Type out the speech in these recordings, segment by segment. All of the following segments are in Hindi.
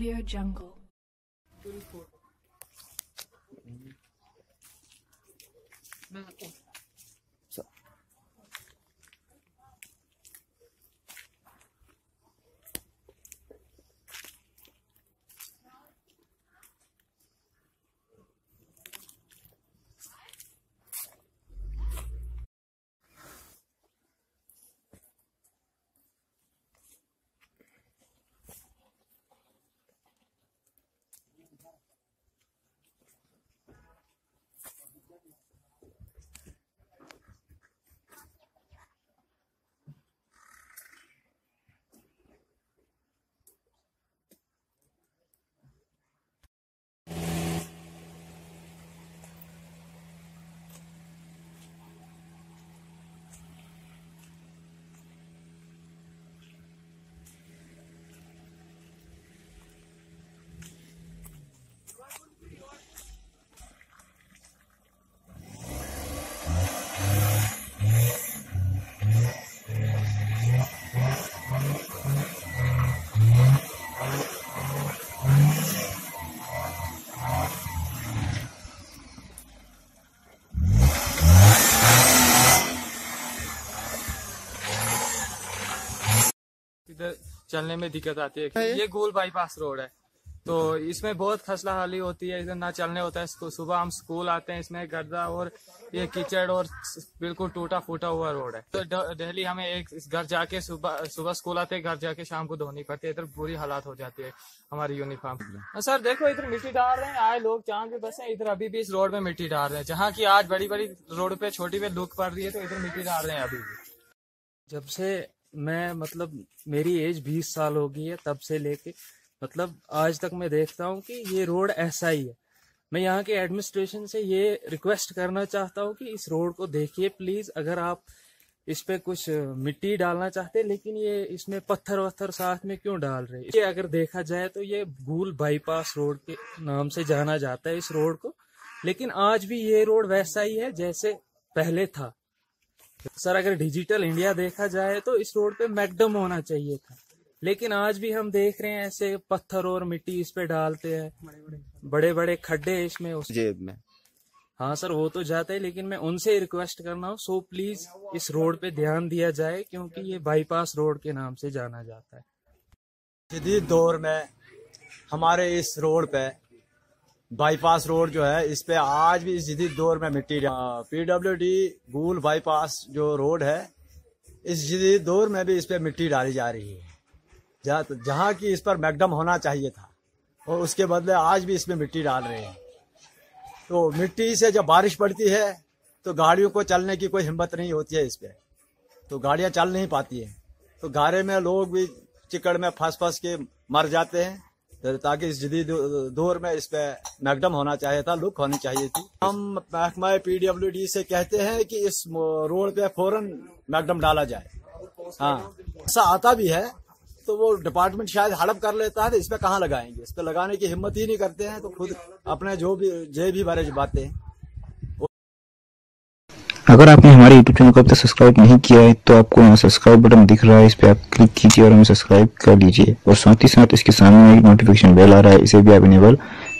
Audio Jungle. इधर चलने में दिक्कत आती है। ये गोल बाईपास रोड है तो इसमें बहुत खसला हाली होती है, इधर ना चलने होता है। सुबह हम स्कूल आते हैं, इसमें गर्दा और ये कीचड़ और बिल्कुल टूटा फूटा हुआ रोड है। तो डेली हमें एक घर जाके सुबह स्कूल आते हैं, घर जाके शाम को धोनी पड़ती है। इधर बुरी हालात हो जाती है हमारी यूनिफॉर्म। सर देखो इधर मिट्टी डाल रहे हैं, आए लोग चांद पे बसे, इधर अभी भी इस रोड में मिट्टी डाल रहे हैं। जहाँ की आज बड़ी बड़ी रोड पे छोटी पे लुक पड़ रही है तो इधर मिट्टी डाल रहे हैं अभी भी। जब से मैं मेरी एज 20 साल हो गई है, तब से लेके आज तक मैं देखता हूँ कि ये रोड ऐसा ही है। मैं यहाँ के एडमिनिस्ट्रेशन से ये रिक्वेस्ट करना चाहता हूँ कि इस रोड को देखिए प्लीज। अगर आप इस पे कुछ मिट्टी डालना चाहते हैं, लेकिन ये इसमें पत्थर वत्थर साथ में क्यों डाल रहे हैं? ये अगर देखा जाए तो ये गूल बाईपास रोड के नाम से जाना जाता है इस रोड को, लेकिन आज भी ये रोड वैसा ही है जैसे पहले था। सर अगर डिजिटल इंडिया देखा जाए तो इस रोड पे मैकडम होना चाहिए था, लेकिन आज भी हम देख रहे हैं ऐसे पत्थर और मिट्टी इस पे डालते हैं, बड़े बड़े खड्डे इसमें उस जेब में। हाँ सर वो तो जाता है, लेकिन मैं उनसे रिक्वेस्ट करना हूँ सो प्लीज इस रोड पे ध्यान दिया जाए, क्योंकि ये बाईपास रोड के नाम से जाना जाता है। जदीद दौर में हमारे इस रोड पे बाईपास रोड जो है, इस पे आज भी इस जदीद दौर में मिट्टी PWD गूल बाईपास जो रोड है, इस जदीद दौर में भी इस पे मिट्टी डाली जा रही है। जहाँ की इस पर मैकडम होना चाहिए था और उसके बदले आज भी इसमें मिट्टी डाल रहे हैं। तो मिट्टी से जब बारिश पड़ती है तो गाड़ियों को चलने की कोई हिम्मत नहीं होती है इस पे, तो गाड़ियाँ चल नहीं पाती हैं। तो गारे में लोग भी चिकड़ में फंस के मर जाते हैं। ताकि इस जदीद दौर में इस पे मैकडम होना चाहिए था, लुक होनी चाहिए थी। हम महकमा PWD से कहते हैं कि इस रोड पे फौरन मैकडम डाला जाए। हाँ ऐसा आता भी है तो वो डिपार्टमेंट शायद हड़प कर लेता है, तो इस पे कहाँ लगाएंगे? इस पे लगाने की हिम्मत ही नहीं करते हैं, तो खुद अपने जो भी बारे बातें हैं। अगर आपने हमारे YouTube चैनल को अब तक सब्सक्राइब नहीं किया है तो आपको यहाँ सब्सक्राइब बटन दिख रहा है, इस पे आप क्लिक कीजिए और हमें सब्सक्राइब कर लीजिए। और साथ ही साथ इसके सामने एक नोटिफिकेशन बेल आ रहा है, इसे भी आप इनेबल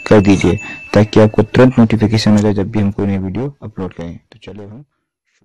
कर दीजिए ताकि आपको तुरंत नोटिफिकेशन मिले जब भी हम कोई नई वीडियो अपलोड करें। तो चलिए हम